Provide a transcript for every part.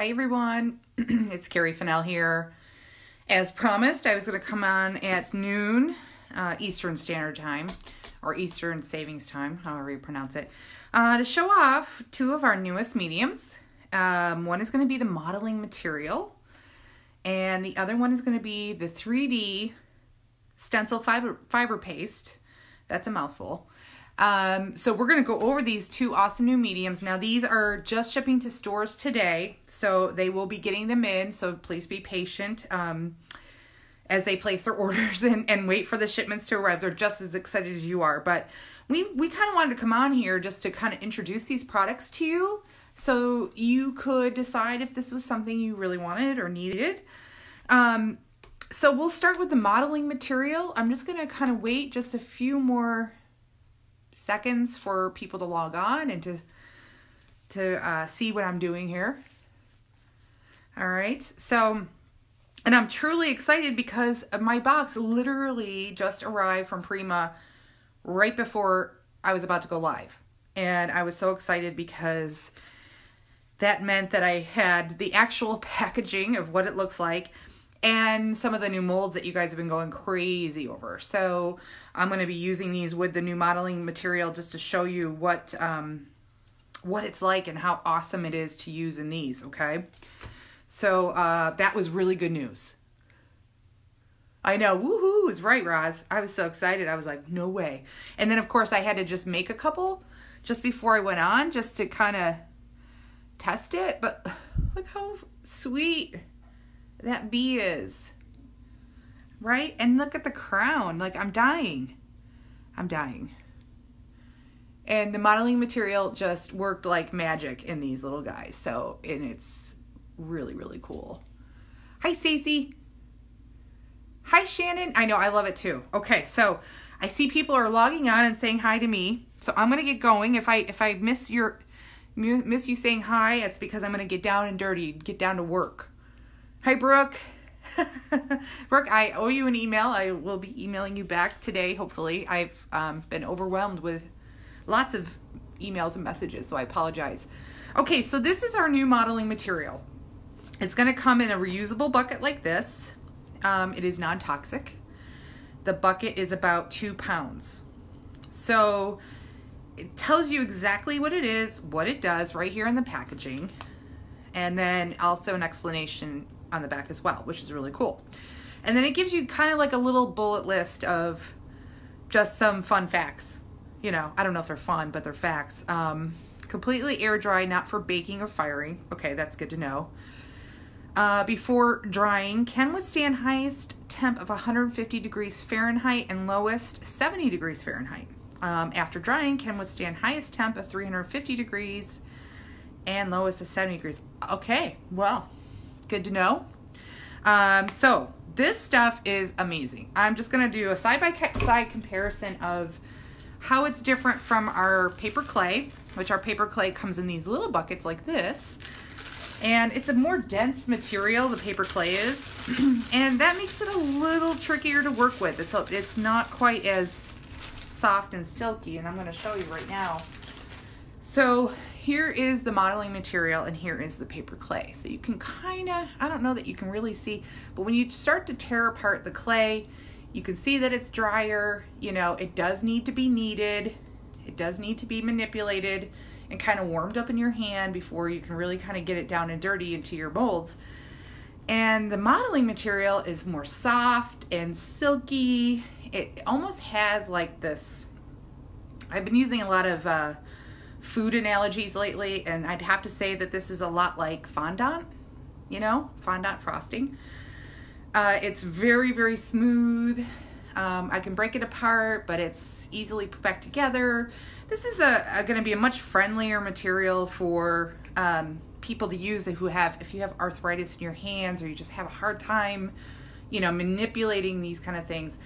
Hi everyone, it's Carrie Fennell here. As promised, I was going to come on at noon Eastern Standard Time, or Eastern Savings Time, however you pronounce it, to show off two of our newest mediums. One is going to be the modeling material, and the other one is going to be the 3D Stencil fiber paste. That's a mouthful. So we're going to go over these two awesome new mediums. Now these are just shipping to stores today, so they will be getting them in, so please be patient as they place their orders and wait for the shipments to arrive. They're just as excited as you are, but we kind of wanted to come on here just to kind of introduce these products to you so you could decide if this was something you really wanted or needed. So we'll start with the modeling material. I'm just going to kind of wait just a few more seconds for people to log on and to see what I'm doing here. All right, so, and I'm truly excited because my box literally just arrived from Prima right before I was about to go live. And I was so excited because that meant that I had the actual packaging of what it looks like and some of the new molds that you guys have been going crazy over. So I'm going to be using these with the new modeling material just to show you what it's like and how awesome it is to use in these, okay? So that was really good news. I know, woohoo, is right, Roz. I was so excited. I was like, no way. And then, of course, I had to just make a couple just before I went on just to kind of test it. But look how sweet that bee is, right? And look at the crown. Like, I'm dying. And the modeling material just worked like magic in these little guys. So, and it's really, really cool. Hi, Stacey. Hi, Shannon. I know, I love it too. Okay, so I see people are logging on and saying hi to me. So I'm gonna get going. If I miss you saying hi, it's because I'm gonna get down and dirty, get down to work. Hi, Brooke. Brooke, I owe you an email. I will be emailing you back today, hopefully. I've been overwhelmed with lots of emails and messages, so I apologize. Okay, so this is our new modeling material. It's going to come in a reusable bucket like this. It is non-toxic. The bucket is about 2 pounds. So it tells you exactly what it is, what it does right here in the packaging, and then also an explanation on the back as well, which is really cool. And then it gives you kind of like a little bullet list of just some fun facts. You know, I don't know if they're fun, but they're facts. Completely air dry, not for baking or firing. Okay, that's good to know. Before drying, can withstand highest temp of 150 degrees Fahrenheit and lowest 70 degrees Fahrenheit. After drying, can withstand highest temp of 350 degrees and lowest of 70 degrees. Okay, well, good to know. So this stuff is amazing. I'm just going to do a side-by-side comparison of how it's different from our paper clay, which our paper clay comes in these little buckets like this. And it's a more dense material, the paper clay is, and that makes it a little trickier to work with. It's not quite as soft and silky, and I'm going to show you right now. So here is the modeling material, and here is the paper clay. So you can kind of, I don't know that you can really see, but when you start to tear apart the clay, you can see that it's drier. You know, it does need to be kneaded. It does need to be manipulated and kind of warmed up in your hand before you can really kind of get it down and dirty into your molds. And the modeling material is more soft and silky. It almost has like this, I've been using a lot of food analogies lately, and I'd have to say that this is a lot like fondant, you know, fondant frosting. It's very, very smooth. I can break it apart, but it's easily put back together. This is going to be a much friendlier material for people to use if you have arthritis in your hands, or you just have a hard time, you know, manipulating these kind of things.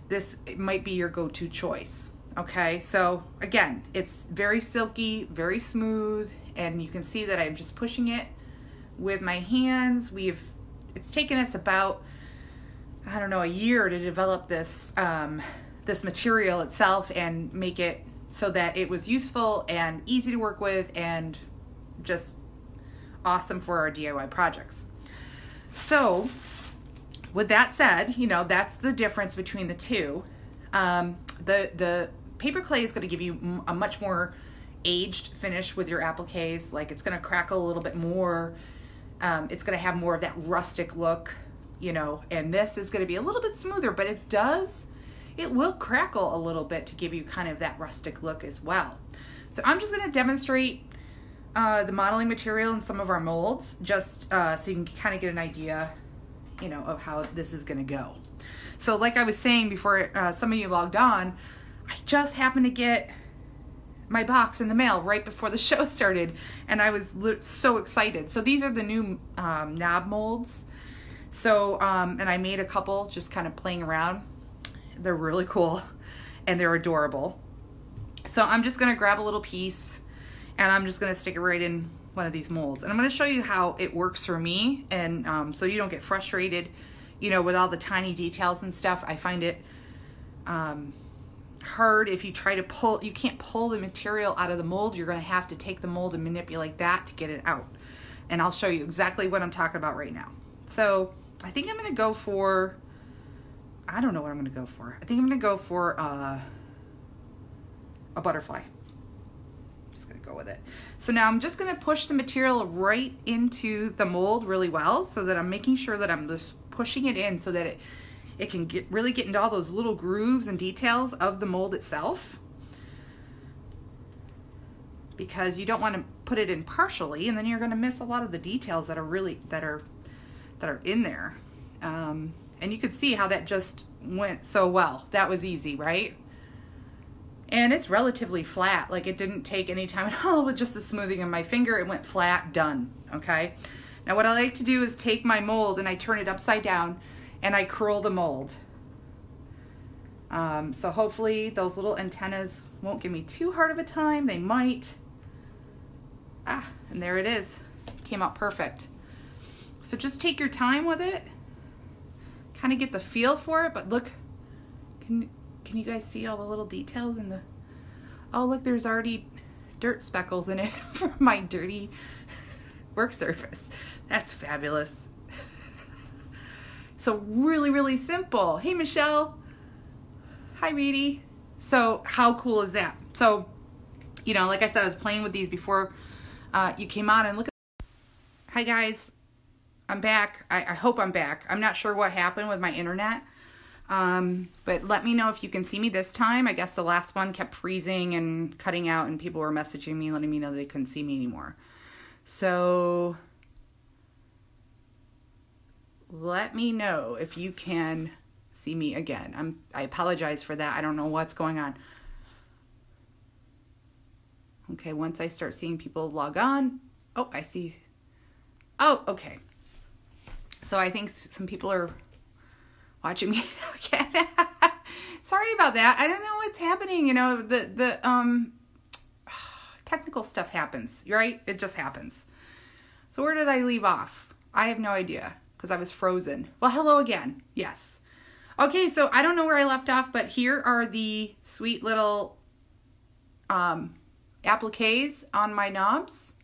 This might be your go-to choice. Okay, so again, it's very silky, very smooth, and you can see that I'm just pushing it with my hands. It's taken us about, I don't know, a year to develop this this material itself and make it so that it was useful and easy to work with and just awesome for our DIY projects. So with that said, you know, that's the difference between the two. The paper clay is going to give you a much more aged finish with your appliques. Like, it's going to crackle a little bit more. It's going to have more of that rustic look, you know, and this is going to be a little bit smoother, but it will crackle a little bit to give you kind of that rustic look as well. So I'm just going to demonstrate the modeling material and some of our molds, just so you can kind of get an idea, you know, of how this is going to go. So like I was saying before some of you logged on, I just happened to get my box in the mail right before the show started, and I was so excited. So these are the new knob molds. So, and I made a couple just kind of playing around. They're really cool and they're adorable. So I'm just gonna grab a little piece and I'm just gonna stick it right in one of these molds. And I'm gonna show you how it works for me, and so you don't get frustrated, you know, with all the tiny details and stuff. I find it hard if you try to pull, you can't pull the material out of the mold. You're gonna have to take the mold and manipulate that to get it out. And I'll show you exactly what I'm talking about right now. So I think I'm gonna go for, I don't know what I'm gonna go for. I think I'm gonna go for a butterfly. I'm just gonna go with it. So now I'm just gonna push the material right into the mold really well, so that I'm making sure that I'm just pushing it in so that it can really get into all those little grooves and details of the mold itself, because you don't want to put it in partially, and then you're going to miss a lot of the details that are really that are in there. And you could see how that just went so well. That was easy, right? And it's relatively flat. Like, it didn't take any time at all with just the smoothing of my finger. It went flat, done. Okay. Now what I like to do is take my mold and I turn it upside down and I curl the mold. So hopefully those little antennas won't give me too hard of a time. They might. And there it is. Came out perfect. So just take your time with it. Kind of get the feel for it, but look, can you guys see all the little details in the, oh look, there's already dirt speckles in it from my dirty work surface. That's fabulous. So really, really simple. Hey, Michelle. Hi, Reedy. So how cool is that? So, you know, like I said, I was playing with these before you came on, and look at, hi guys, I'm back. I hope I'm back. I'm not sure what happened with my internet, but let me know if you can see me this time. I guess the last one kept freezing and cutting out, and people were messaging me, letting me know they couldn't see me anymore. So let me know if you can see me again. I apologize for that. I don't know what's going on. Okay, once I start seeing people log on. Oh, I see. Oh, okay. So I think some people are watching me again. Sorry about that. I don't know what's happening. You know, the technical stuff happens, right? It just happens. So where did I leave off? I have no idea, because I was frozen. Well, hello again. Yes. Okay, so I don't know where I left off, but here are the sweet little appliques on my knobs.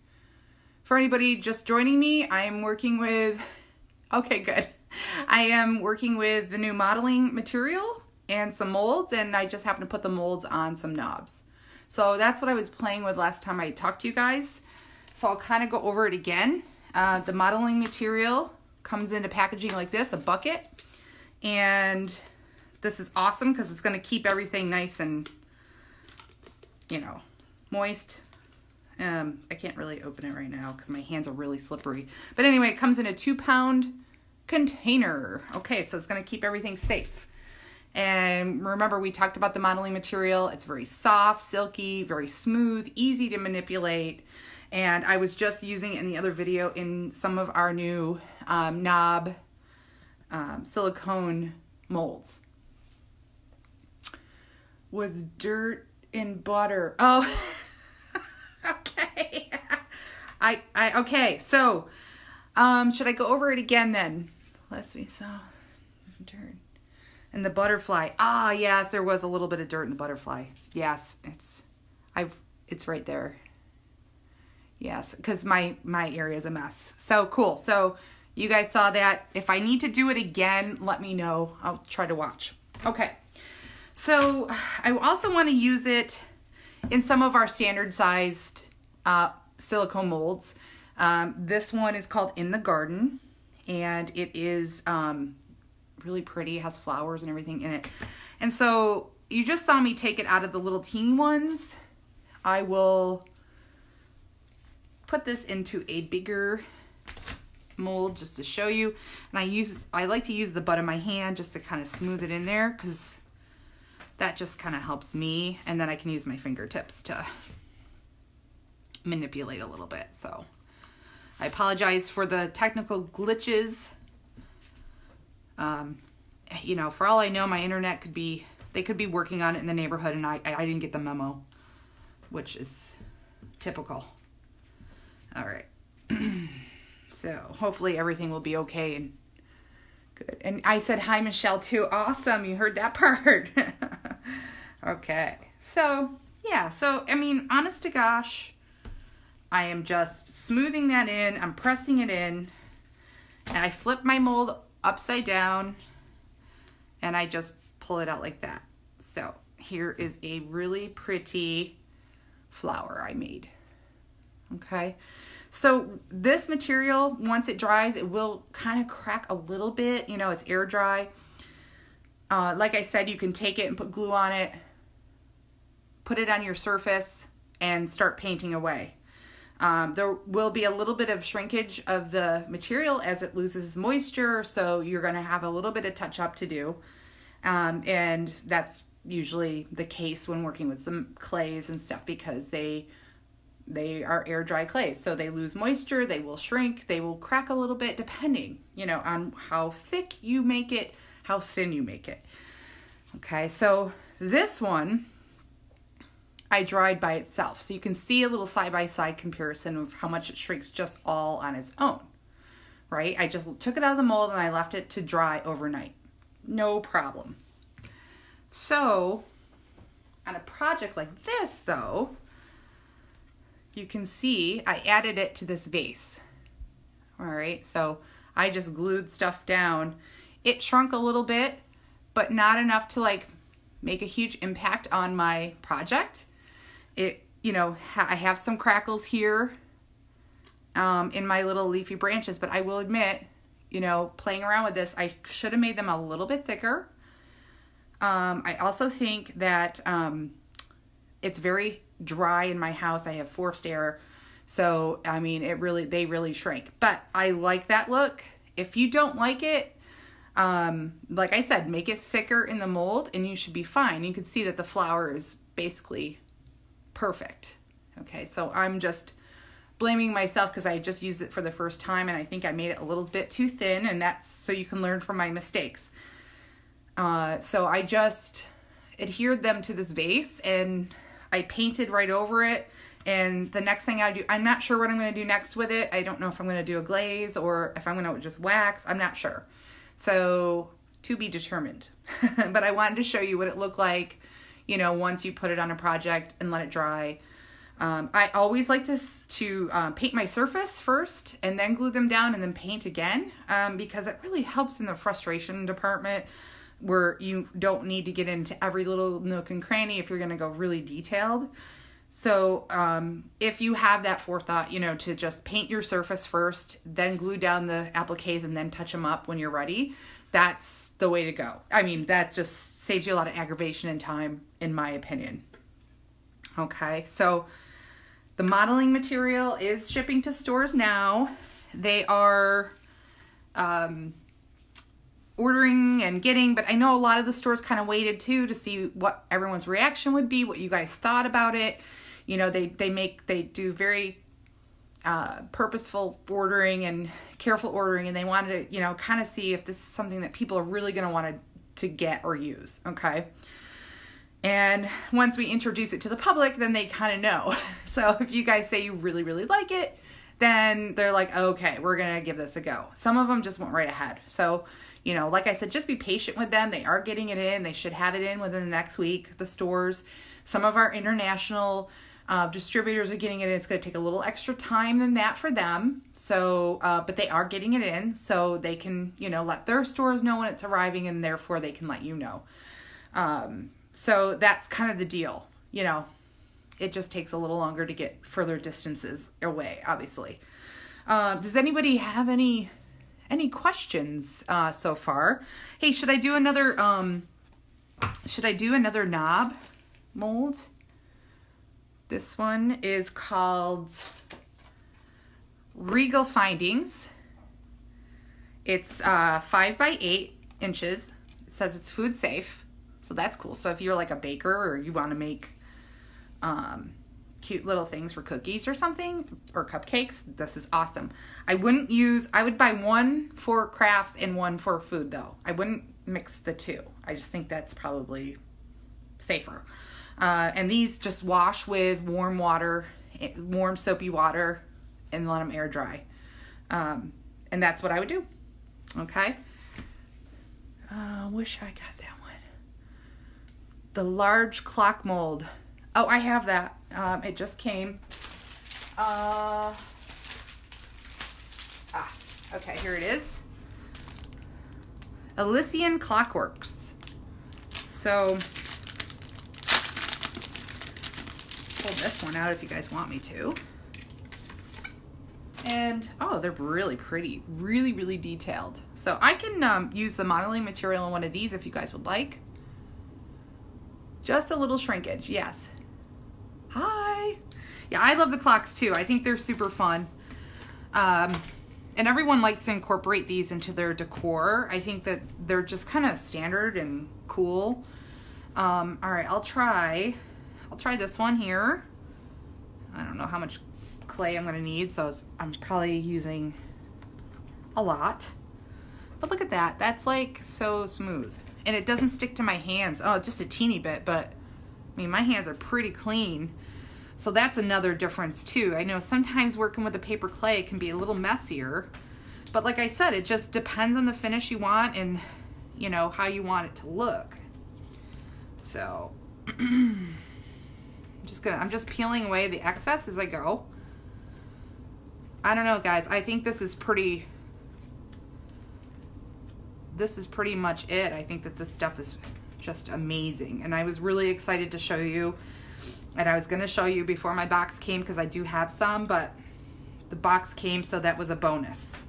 For anybody just joining me, I am working with, okay, good. I am working with the new modeling material and some molds, and I just happen to put the molds on some knobs. So that's what I was playing with last time I talked to you guys. So I'll kind of go over it again. The modeling material comes into packaging like this, a bucket. And this is awesome because it's going to keep everything nice and, you know, moist. I can't really open it right now because my hands are really slippery. But anyway, it comes in a 2-pound container. Okay, so it's going to keep everything safe. And remember, we talked about the modeling material. It's very soft, silky, very smooth, easy to manipulate. And I was just using it in the other video in some of our new knob silicone molds. Was dirt in butter. Oh, okay. Okay, so should I go over it again then? Let's see, so dirt. And the butterfly. Ah, yes, there was a little bit of dirt in the butterfly. Yes, it's right there. Yes, because my area is a mess. So cool. So you guys saw that. If I need to do it again, let me know. I'll try to watch. Okay. So I also want to use it in some of our standard sized silicone molds. This one is called In the Garden, and it is really pretty. It has flowers and everything in it. And so you just saw me take it out of the little teeny ones. I will put this into a bigger mold just to show you. And I like to use the butt of my hand just to kind of smooth it in there, because that just kind of helps me. And then I can use my fingertips to manipulate a little bit. So I apologize for the technical glitches. You know, for all I know, my internet they could be working on it in the neighborhood, and I didn't get the memo, which is typical. All right. So hopefully everything will be okay and good. And I said hi, Michelle, too. Awesome. You heard that part. Okay. So, yeah. So, I mean, honest to gosh, I am just smoothing that in. I'm pressing it in. And I flip my mold upside down. And I just pull it out like that. So, here is a really pretty flower I made. Okay. So this material, once it dries, it will kind of crack a little bit. You know, it's air dry. Like I said, you can take it and put glue on it, put it on your surface, and start painting away. There will be a little bit of shrinkage of the material as it loses moisture, so you're going to have a little bit of touch up to do. And that's usually the case when working with some clays and stuff, because they are air dry clays, so they lose moisture, they will shrink, they will crack a little bit depending, you know, on how thick you make it, how thin you make it. Okay, so this one I dried by itself, so you can see a little side-by-side comparison of how much it shrinks just all on its own, right? I just took it out of the mold and I left it to dry overnight. No problem. So on a project like this, though, you can see I added it to this vase. All right, so I just glued stuff down. It shrunk a little bit, but not enough to like make a huge impact on my project. It, you know, I have some crackles here in my little leafy branches, but I will admit, you know, playing around with this, I should have made them a little bit thicker. I also think that it's very dry in my house. I have forced air, so I mean they really shrink, but I like that look. If you don't like it, like I said, make it thicker in the mold and you should be fine. You can see that the flower is basically perfect. Okay, so I'm just blaming myself because I just used it for the first time and I think I made it a little bit too thin, and that's so you can learn from my mistakes. So I just adhered them to this vase and I painted right over it, and the next thing I do, I'm not sure what I'm going to do next with it. I don't know if I'm going to do a glaze or if I'm going to just wax. I'm not sure. So to be determined. But I wanted to show you what it looked like, you know, once you put it on a project and let it dry. I always like to paint my surface first and then glue them down and then paint again, because it really helps in the frustration department, where you don't need to get into every little nook and cranny if you're going to go really detailed. So if you have that forethought, you know, to just paint your surface first, then glue down the appliques and then touch them up when you're ready, that's the way to go. I mean, that just saves you a lot of aggravation and time, in my opinion. Okay, so the modeling material is shipping to stores now. They are ordering and getting, but I know a lot of the stores kind of waited too to see what everyone's reaction would be, what you guys thought about it. You know, they do very purposeful ordering and careful ordering, and they wanted to, you know, kind of see if this is something that people are really going to want to get or use. Okay. And once we introduce it to the public, then they kind of know. So if you guys say you really, really like it, then they're like, okay, we're going to give this a go. Some of them just went right ahead. So, you know, like I said, just be patient with them. They are getting it in. They should have it in within the next week, the stores. Some of our international Distributors are getting it in. It's going to take a little extra time than that for them. So, but they are getting it in, so they can, let their stores know when it's arriving, and therefore they can let you know. So that's kind of the deal. It just takes a little longer to get further distances away, obviously. Does anybody have any questions so far? Hey, should I do another knob mold? This one is called Regal Findings. It's 5 by 8 inches. It says it's food safe, so that's cool. So if you're like a baker or you want to make cute little things for cookies or something, or cupcakes, this is awesome. I would buy one for crafts and one for food though. I wouldn't mix the two. I just think that's probably safer. And these just wash with warm water, warm soapy water, and let them air dry. And that's what I would do. Okay. Wish I got that one. The large clock mold. Oh, I have that. It just came. Okay, here it is. Elysian Clockworks. So, pull this one out if you guys want me to. And, oh, they're really pretty. Really, really detailed. So I can use the modeling material in one of these if you guys would like. Just a little shrinkage, yes. Hi. Yeah, I love the clocks too. I think they're super fun. And everyone likes to incorporate these into their decor. I think that they're just kind of standard and cool. All right, I'll try this one here. I don't know how much clay I'm gonna need, so I'm probably using a lot. But look at that, that's like so smooth. And it doesn't stick to my hands. Oh, just a teeny bit, but I mean, my hands are pretty clean. So that's another difference too. I know sometimes working with the paper clay can be a little messier, but like I said, it just depends on the finish you want and how you want it to look. So I'm just peeling away the excess as I go. I don't know, guys. I think this is pretty much it. I think that this stuff is just amazing, and I was really excited to show you. And I was going to show you before my box came because I do have some, but the box came, so that was a bonus.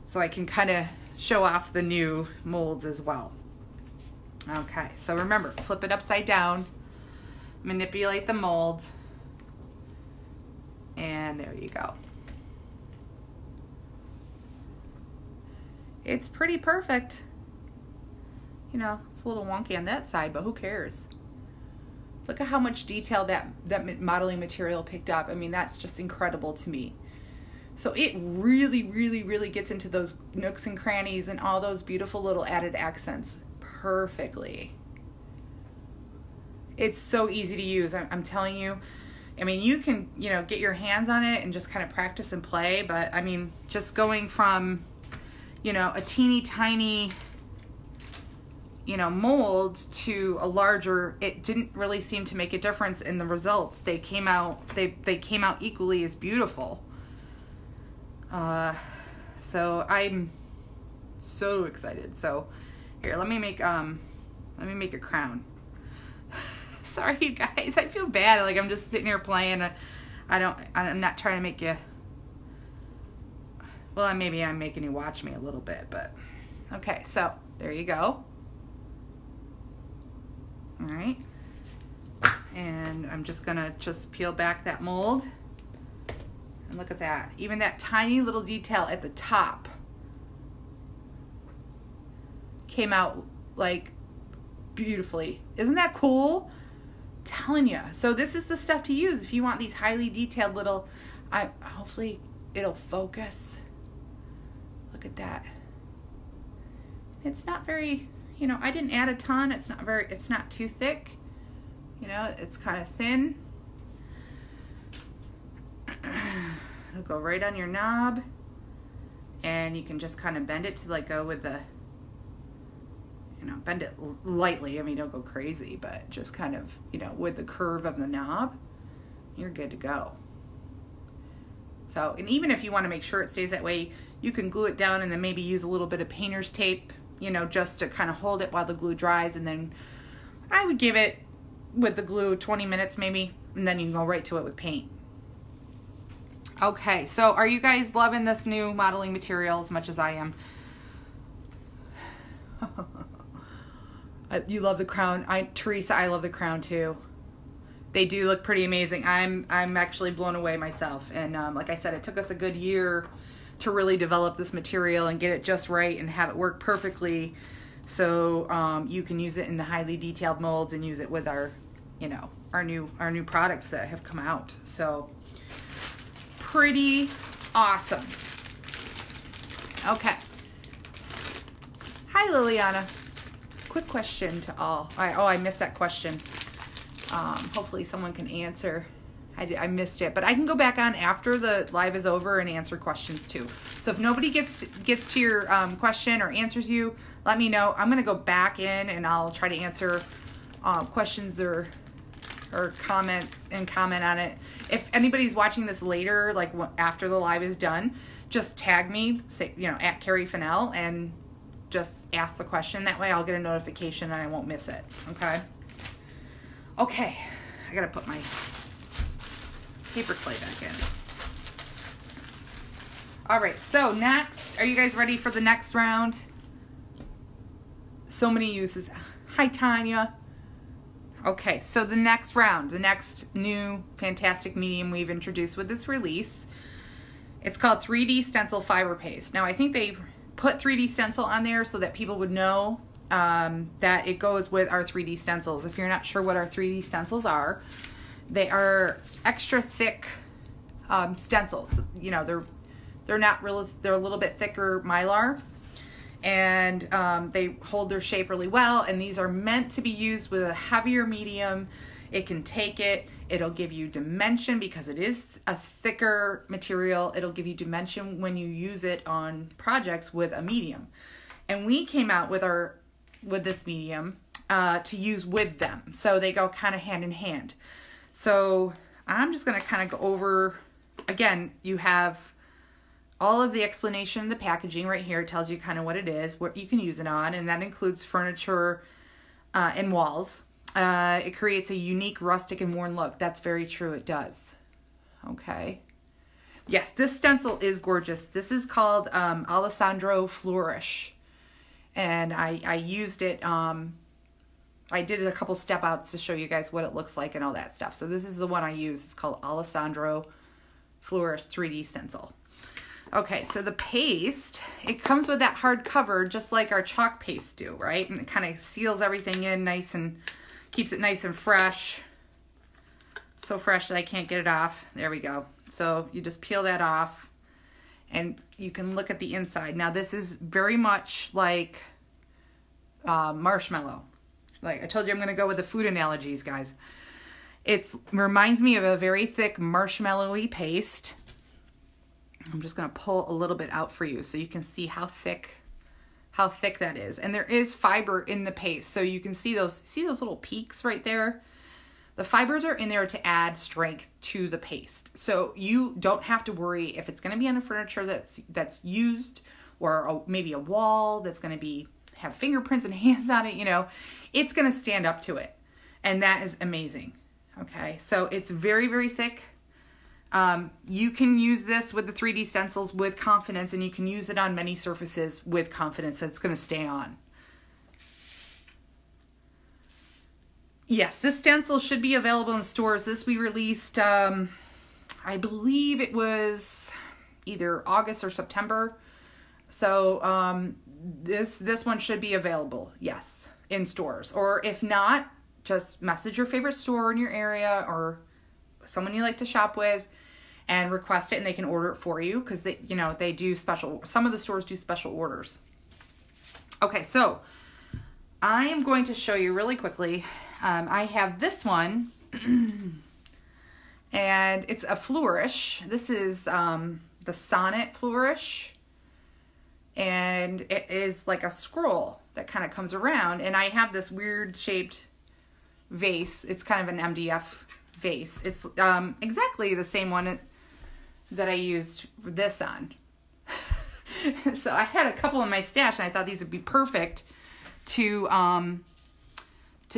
So I can kind of show off the new molds as well. Okay, so remember, flip it upside down, manipulate the mold, and there you go. It's pretty perfect. It's a little wonky on that side, but who cares? Look at how much detail that modeling material picked up. I mean, that's just incredible to me. So it really, really, really gets into those nooks and crannies and all those beautiful little added accents perfectly. It's so easy to use. I'm telling you. I mean, you can, get your hands on it and just kind of practice and play. But I mean, just going from, a teeny tiny mold to a larger, it didn't really seem to make a difference in the results. They came out equally as beautiful. So I'm so excited. So here, let me make a crown. Sorry, you guys, I feel bad. Like I'm just sitting here playing. I'm not trying to make you, well, maybe I'm making you watch me a little bit, but okay, so there you go. All right, and I'm just gonna peel back that mold, and look at that. Even that tiny little detail at the top came out like beautifully. Isn't that cool? I'm telling you. So this is the stuff to use if you want these highly detailed little. Hopefully it'll focus. Look at that. It's not very. I didn't add a ton. It's not too thick. It's kind of thin. It'll go right on your knob, and you can just kind of bend it to go with the, bend it lightly. I mean, don't go crazy, but just kind of, with the curve of the knob. you're good to go. So, and even if you want to make sure it stays that way, you can glue it down and then maybe use a little bit of painter's tape, you know, just to kind of hold it while the glue dries. And then I would give it with the glue 20 minutes maybe, and then you can go right to it with paint. Okay, so are you guys loving this new modeling material as much as I am? You love the crown. Teresa, I love the crown too. They do look pretty amazing. I'm actually blown away myself. And like I said, it took us a good year to really develop this material and get it just right and have it work perfectly. So you can use it in the highly detailed molds and use it with our, you know, our new products that have come out. So pretty awesome. Okay. Hi, Liliana. Quick question to all. I missed that question. Hopefully someone can answer. I missed it, but I can go back on after the live is over and answer questions too. So if nobody gets to your question or answers you, let me know. I'm gonna go back in and I'll try to answer questions or comments and comment on it. If anybody's watching this later, like after the live is done, just tag me, say, you know, at Carrie Fennell, and just ask the question. That way I'll get a notification and I won't miss it. Okay, I gotta put my paper clay back in. All right, so next, are you guys ready for the next round? So many uses. Hi, Tanya. Okay, so the next round, the next new fantastic medium we've introduced with this release, it's called 3D Stencil Fiber Paste. Now, I think they put 3D Stencil on there so that people would know that it goes with our 3D stencils. If you're not sure what our 3D stencils are, they are extra thick stencils. You know, they're not real. They're a little bit thicker Mylar, and they hold their shape really well. And these are meant to be used with a heavier medium. It can take it. It'll give you dimension because it is a thicker material. It'll give you dimension when you use it on projects with a medium. And we came out with this medium to use with them. So they go kind of hand in hand. So I'm just going to kind of go over, again, you have all of the explanation of the packaging right here. It tells you kind of what it is, what you can use it on, and that includes furniture and walls. It creates a unique rustic and worn look. That's very true. It does. Okay. Yes, this stencil is gorgeous. This is called Alessandro Flourish. And I used it, I did a couple step outs to show you guys what it looks like and all that stuff. So this is the one I use. It's called Alessandro Flourish 3D Stencil. Okay, so the paste, it comes with that hard cover just like our chalk paste do, right? And it kind of seals everything in nice and keeps it nice and fresh. So fresh that I can't get it off. There we go. So you just peel that off and you can look at the inside. Now this is very much like marshmallow. Like I told you, I'm going to go with the food analogies, guys. It reminds me of a very thick marshmallowy paste. I'm just going to pull a little bit out for you so you can see how thick that is. And there is fiber in the paste. So you can see those little peaks right there. The fibers are in there to add strength to the paste. So you don't have to worry if it's going to be on a furniture that's used, or maybe a wall that's going to have fingerprints and hands on it, you know, it's going to stand up to it. And that is amazing. Okay. So it's very, very thick. You can use this with the 3D stencils with confidence, and you can use it on many surfaces with confidence that it's going to stay on. Yes, this stencil should be available in stores. This we released, I believe it was either August or September. So this one should be available, yes, in stores. Or if not, just message your favorite store in your area or someone you like to shop with and request it, and they can order it for you, because they do special, some of the stores do special orders. Okay, so I am going to show you really quickly. I have this one, and it's a flourish. This is the Sonnet Flourish, and it is like a scroll that kind of comes around, and I have this weird shaped vase. It's kind of an MDF vase. It's exactly the same one that I used this on. So I had a couple in my stash, and I thought these would be perfect to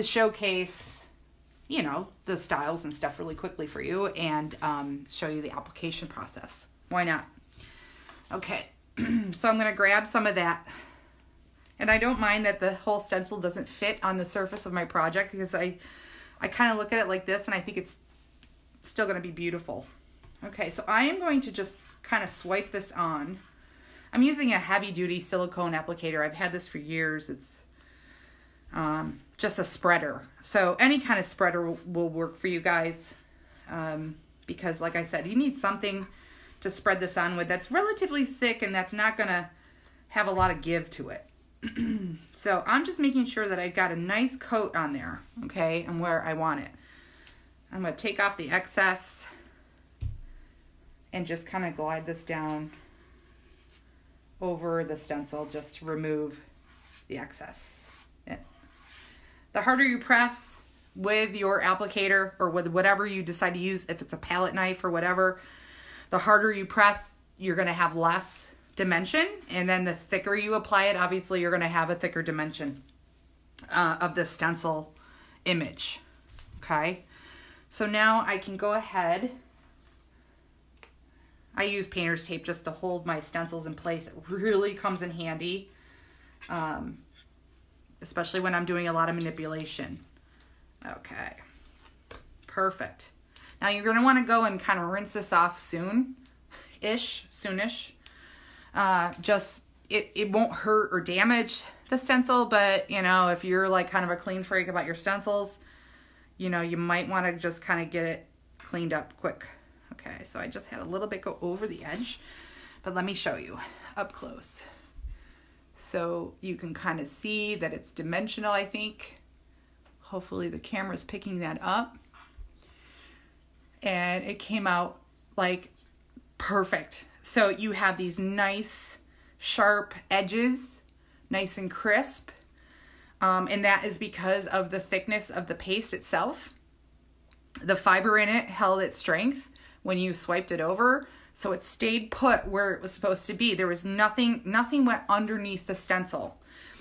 showcase, you know, the styles and stuff really quickly for you, and show you the application process. Why not? Okay, so I'm going to grab some of that. And I don't mind that the whole stencil doesn't fit on the surface of my project, because I kind of look at it like this, and I think it's still going to be beautiful. Okay, so I am going to just kind of swipe this on. I'm using a heavy-duty silicone applicator. I've had this for years. It's just a spreader. So any kind of spreader will work for you guys, because like I said, you need something to spread this on with that's relatively thick and that's not going to have a lot of give to it. So I'm just making sure that I've got a nice coat on there, okay, and where I want it. I'm going to take off the excess and just kind of glide this down over the stencil, just to remove the excess. The harder you press with your applicator, or with whatever you decide to use, if it's a palette knife or whatever, the harder you press, you're going to have less dimension, and then the thicker you apply it, obviously you're going to have a thicker dimension of the stencil image. Okay, so now I can go ahead. I use painter's tape just to hold my stencils in place. It really comes in handy, especially when I'm doing a lot of manipulation. Okay, perfect. Now you're going to want to go and kind of rinse this off soonish. Just, it won't hurt or damage the stencil, but you know, if you're like kind of a clean freak about your stencils, you know, you might want to just kind of get it cleaned up quick. Okay, so I just had a little bit go over the edge, but let me show you up close. So you can kind of see that it's dimensional, I think. Hopefully the camera's picking that up. And it came out like perfect. So you have these nice sharp edges, nice and crisp. And that is because of the thickness of the paste itself. The fiber in it held its strength when you swiped it over, so it stayed put where it was supposed to be. There was nothing went underneath the stencil.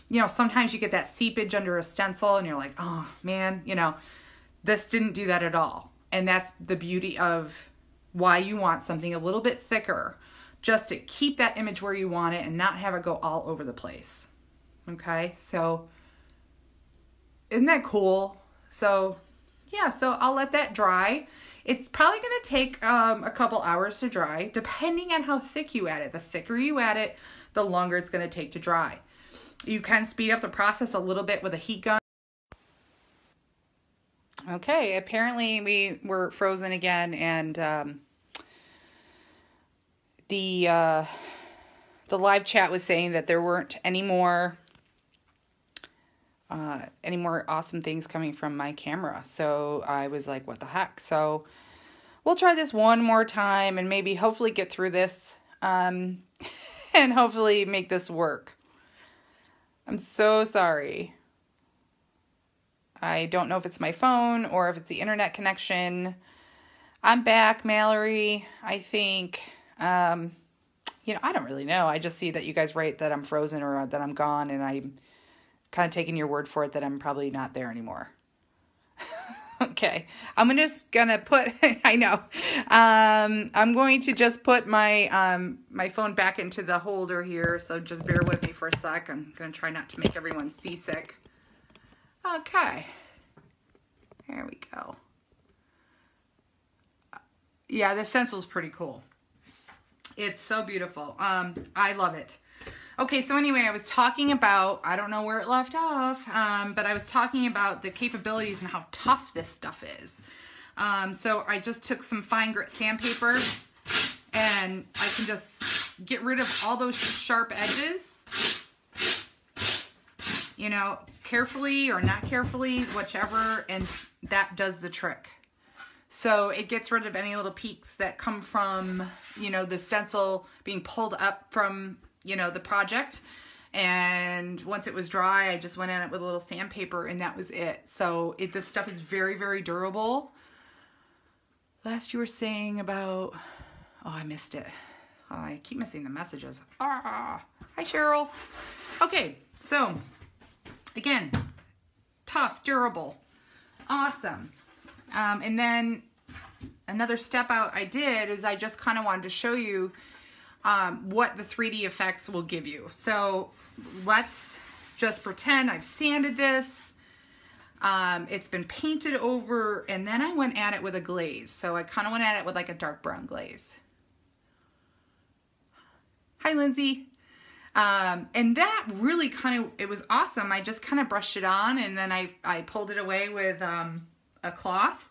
You know, sometimes you get that seepage under a stencil and you're like, oh man, you know, this didn't do that at all. And that's the beauty of why you want something a little bit thicker, just to keep that image where you want it and not have it go all over the place. Okay, so isn't that cool? So yeah, so I'll let that dry. It's probably going to take a couple hours to dry, depending on how thick you add it. The thicker you add it, the longer it's going to take to dry. You can speed up the process a little bit with a heat gun. Okay, apparently we were frozen again, and the live chat was saying that there weren't any more awesome things coming from my camera. So I was like, what the heck? So we'll try this one more time and maybe hopefully get through this and hopefully make this work. I'm so sorry. I don't know if it's my phone or if it's the internet connection. I'm back, Mallory, I think. You know, I don't really know. I just see that you guys write that I'm frozen or that I'm gone, and I'm kind of taking your word for it that I'm probably not there anymore. Okay, I'm just gonna put, I know, I'm going to just put my my phone back into the holder here, so just bear with me for a sec. I'm gonna try not to make everyone seasick. Okay, there we go. Yeah, this stencil is pretty cool. It's so beautiful. I love it. Okay, so anyway, I was talking about, I don't know where it left off, but I was talking about the capabilities and how tough this stuff is. So I just took some fine grit sandpaper, and I can just get rid of all those sharp edges, you know, carefully or not carefully, whichever, and that does the trick. So it gets rid of any little peaks that come from, you know, the stencil being pulled up from, you know, the project. And once it was dry, I just went in it with a little sandpaper, and that was it. So this stuff is very, very durable. Last you were saying about, oh, I missed it. Oh, I keep missing the messages. Ah, hi Cheryl. Okay, so again, tough, durable, awesome. And then another step out I did is I just kind of wanted to show you what the 3D effects will give you. So let's just pretend I've sanded this. It's been painted over, and then I went at it with a glaze. So I kind of went at it with like a dark brown glaze. Hi, Lindsay. And that really kind of, it was awesome. I just kind of brushed it on, and then I pulled it away with a cloth,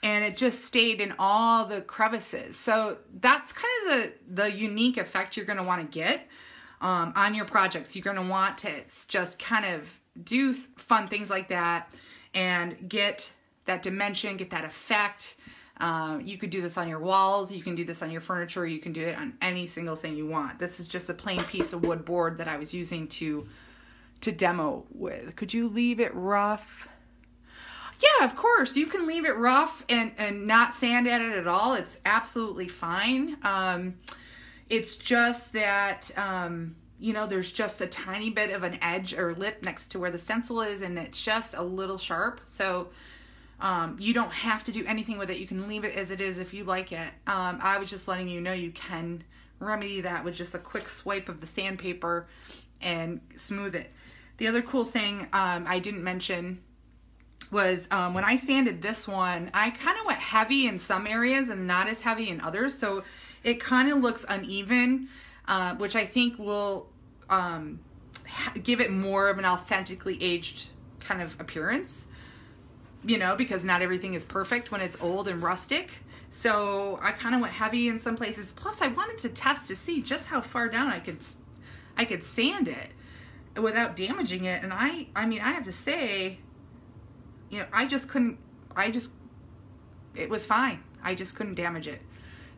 and it just stayed in all the crevices. So that's kind of the unique effect you're going to want to get on your projects. You're going to want to just kind of do fun things like that and get that dimension, get that effect. You could do this on your walls, you can do this on your furniture, you can do it on any single thing you want. This is just a plain piece of wood board that I was using to demo with. Could you leave it rough? Yeah, of course. You can leave it rough and not sand at it at all. It's absolutely fine. It's just that, you know, there's just a tiny bit of an edge or lip next to where the stencil is, and it's just a little sharp. So you don't have to do anything with it. You can leave it as it is if you like it. I was just letting you know you can remedy that with just a quick swipe of the sandpaper and smooth it. The other cool thing I didn't mention was when I sanded this one, I kind of went heavy in some areas and not as heavy in others. So it kind of looks uneven, which I think will give it more of an authentically aged kind of appearance. You know, because not everything is perfect when it's old and rustic. So I kind of went heavy in some places. Plus I wanted to test to see just how far down I could sand it without damaging it. And I mean, I have to say, you know, it was fine. I just couldn't damage it.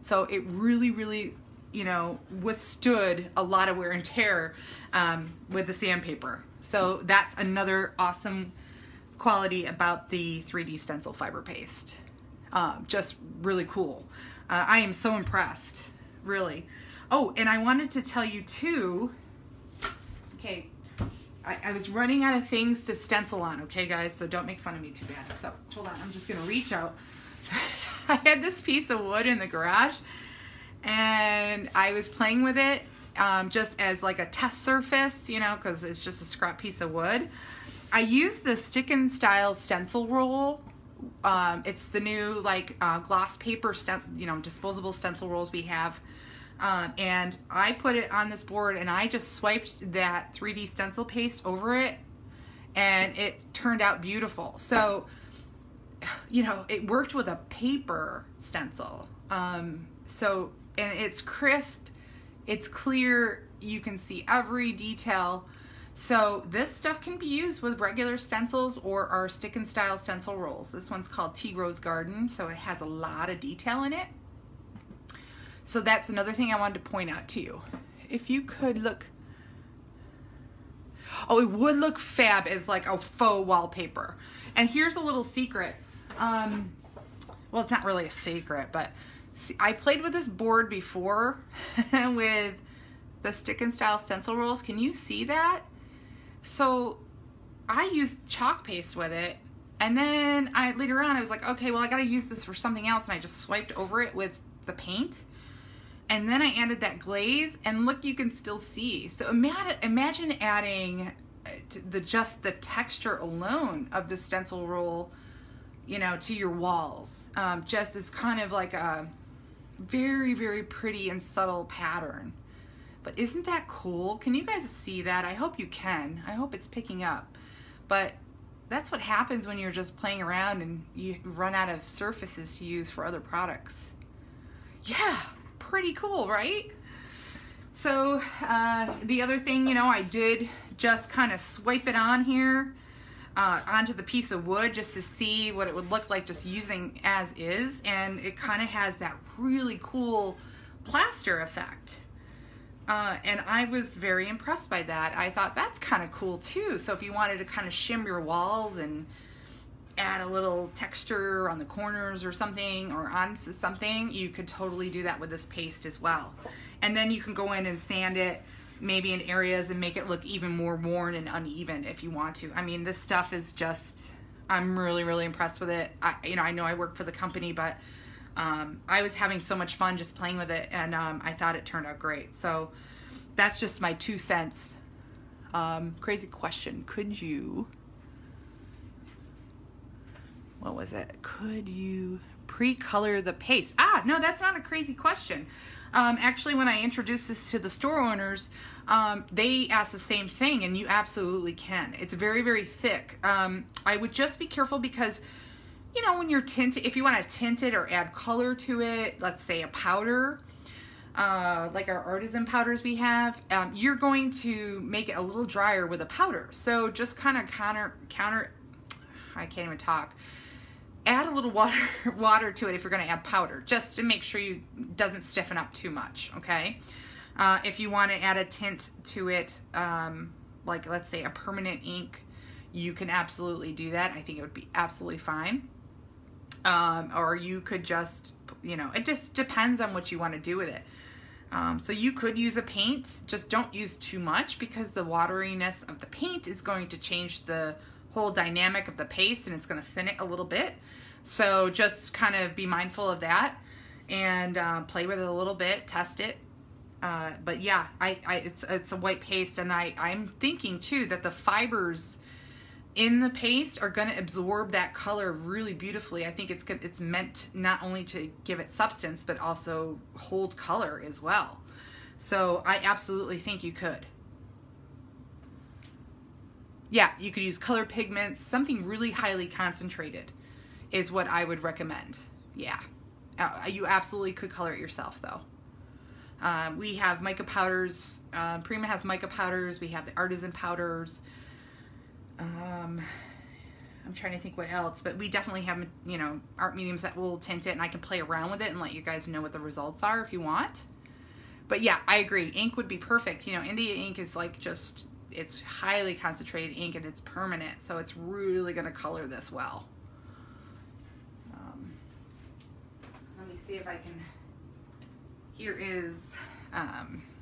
So it really, really, you know, withstood a lot of wear and tear with the sandpaper. So that's another awesome quality about the 3D stencil fiber paste. Just really cool. I am so impressed, really. Oh, and I wanted to tell you too, okay, I was running out of things to stencil on, okay guys, so don't make fun of me too bad. So hold on, I'm just gonna reach out. I had this piece of wood in the garage, and I was playing with it just as like a test surface, you know, because it's just a scrap piece of wood. I used the stick and style stencil roll. It's the new like gloss paper, you know, disposable stencil rolls we have. And I put it on this board, and I just swiped that 3D stencil paste over it, and it turned out beautiful. So, you know, it worked with a paper stencil. So, and it's crisp, it's clear, you can see every detail. So this stuff can be used with regular stencils or our stick and style stencil rolls. This one's called Tea Rose Garden, so it has a lot of detail in it. So that's another thing I wanted to point out to you. If you could look, oh, it would look fab as like a faux wallpaper. And here's a little secret. Well, it's not really a secret, but see, I played with this board before with the stick and style stencil rolls. Can you see that? So I used chalk paste with it, and then later on I was like, okay, well I gotta use this for something else, and I just swiped over it with the paint, and then I added that glaze, and look, you can still see. So imagine adding just the texture alone of the stencil roll, you know, to your walls, just as kind of like a very, very pretty and subtle pattern. But isn't that cool? Can you guys see that? I hope you can. I hope it's picking up. But that's what happens when you're just playing around and you run out of surfaces to use for other products. Yeah, pretty cool, right? So the other thing, you know, I did just kind of swipe it on here onto the piece of wood just to see what it would look like just using as is. And it kind of has that really cool plaster effect. And I was very impressed by that. I thought that's kind of cool too. So if you wanted to kind of shim your walls and add a little texture on the corners or something, or onto something, you could totally do that with this paste as well. And then you can go in and sand it maybe in areas and make it look even more worn and uneven if you want to. I mean, this stuff is just, I'm really, really impressed with it. I know I work for the company, but I was having so much fun just playing with it, and I thought it turned out great. So that's just my 2 cents. Crazy question. Could you, what was it? Could you pre-color the paste? No, that's not a crazy question. Actually, when I introduced this to the store owners, they asked the same thing, and you absolutely can. It's very, very thick. I would just be careful because, you know, when you're tinting, if you want to tint it or add color to it, let's say a powder, like our artisan powders we have, you're going to make it a little drier with a powder. So just kind of counter, I can't even talk. Add a little water to it if you're going to add powder, just to make sure you doesn't stiffen up too much, okay? If you want to add a tint to it, like let's say a permanent ink, you can absolutely do that. I think it would be absolutely fine. Or you could just, you know, it just depends on what you want to do with it. So you could use a paint, just don't use too much, because the wateriness of the paint is going to change the whole dynamic of the paste, and it's going to thin it a little bit. So just kind of be mindful of that, and play with it a little bit, test it. But yeah, it's a white paste, and I'm thinking too that the fibers in the paste are going to absorb that color really beautifully. I think it's meant not only to give it substance, but also hold color as well. So I absolutely think you could. Yeah, you could use colored pigments. Something really highly concentrated is what I would recommend. Yeah, you absolutely could color it yourself though. We have mica powders. Prima has mica powders. We have the artisan powders. I'm trying to think what else, but we definitely have, you know, art mediums that will tint it, and I can play around with it and let you guys know what the results are if you want. But yeah, I agree. Ink would be perfect. You know, India ink is like just, it's highly concentrated ink, and it's permanent, so it's really going to color this well. Let me see if I can,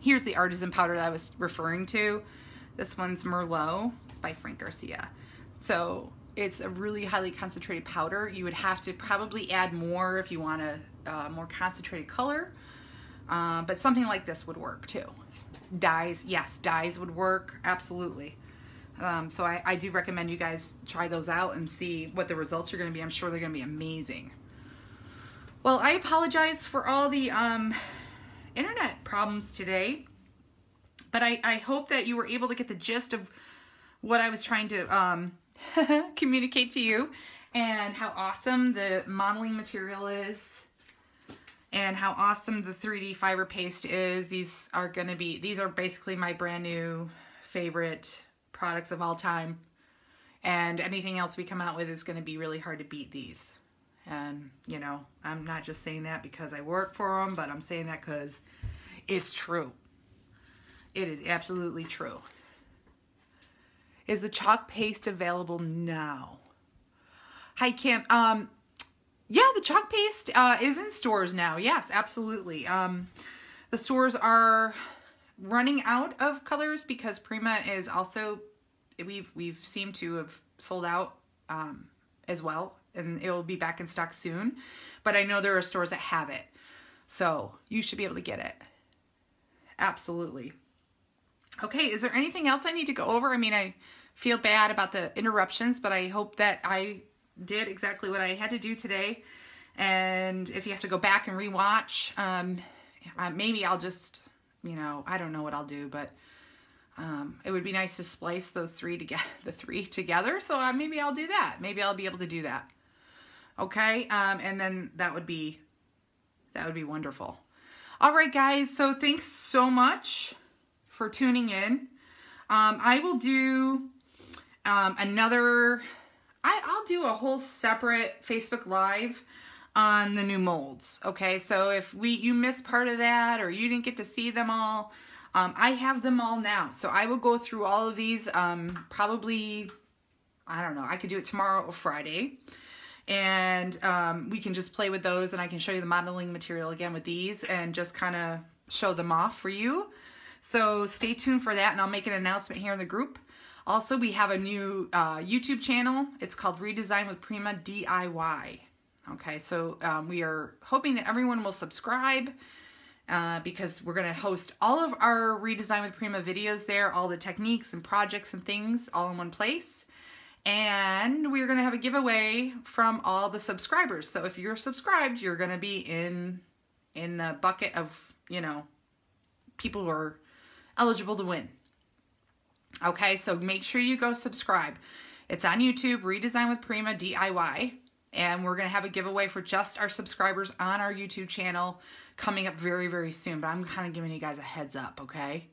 here's the artisan powder that I was referring to. This one's Merlot. It's by Frank Garcia. So it's a really highly concentrated powder. You would have to probably add more if you want a more concentrated color, but something like this would work too. Dyes, yes, dyes would work, absolutely. So I do recommend you guys try those out and see what the results are going to be. I'm sure they're going to be amazing. Well, I apologize for all the internet problems today, but I hope that you were able to get the gist of what I was trying to communicate to you, and how awesome the modeling material is, and how awesome the 3D fiber paste is. These are basically my brand new favorite products of all time, and anything else we come out with is going to be really hard to beat these. And you know, I'm not just saying that because I work for them, but I'm saying that because it's true. It is absolutely true. Is the chalk paste available now? Hi, Kim. Yeah, the chalk paste is in stores now. Yes, absolutely. The stores are running out of colors because Prima is also, we've seemed to have sold out as well, and it will be back in stock soon. But I know there are stores that have it, so you should be able to get it. Absolutely. Okay, is there anything else I need to go over? I mean, I feel bad about the interruptions, but I hope that I did exactly what I had to do today. And if you have to go back and rewatch, maybe I'll just, you know, I don't know what I'll do, but it would be nice to splice those three together. So maybe I'll do that. Maybe I'll be able to do that. Okay, and then that would be wonderful. All right, guys. So thanks so much for tuning in. I will do I'll do a whole separate Facebook Live on the new molds. Okay, so if you missed part of that, or you didn't get to see them all, I have them all now. So I will go through all of these, probably I don't know, I could do it tomorrow or Friday. And we can just play with those, and I can show you the modeling material again with these and just kind of show them off for you. So stay tuned for that, and I'll make an announcement here in the group. Also, we have a new YouTube channel. It's called Redesign with Prima DIY. Okay, so we are hoping that everyone will subscribe because we're going to host all of our Redesign with Prima videos there, all the techniques and projects and things all in one place. And we're going to have a giveaway from all the subscribers. So if you're subscribed, you're going to be in the bucket of, you know, people who are eligible to win. Okay, so make sure you go subscribe. It's on YouTube, Redesign with Prima DIY. And we're going to have a giveaway for just our subscribers on our YouTube channel coming up very, very soon. But I'm kind of giving you guys a heads up, okay?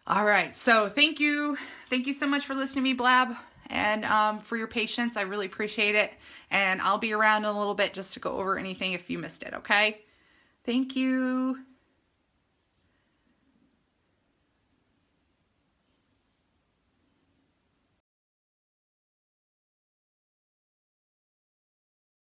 All right, so thank you. Thank you so much for listening to me blab and for your patience. I really appreciate it. And I'll be around in a little bit just to go over anything if you missed it, okay? Thank you.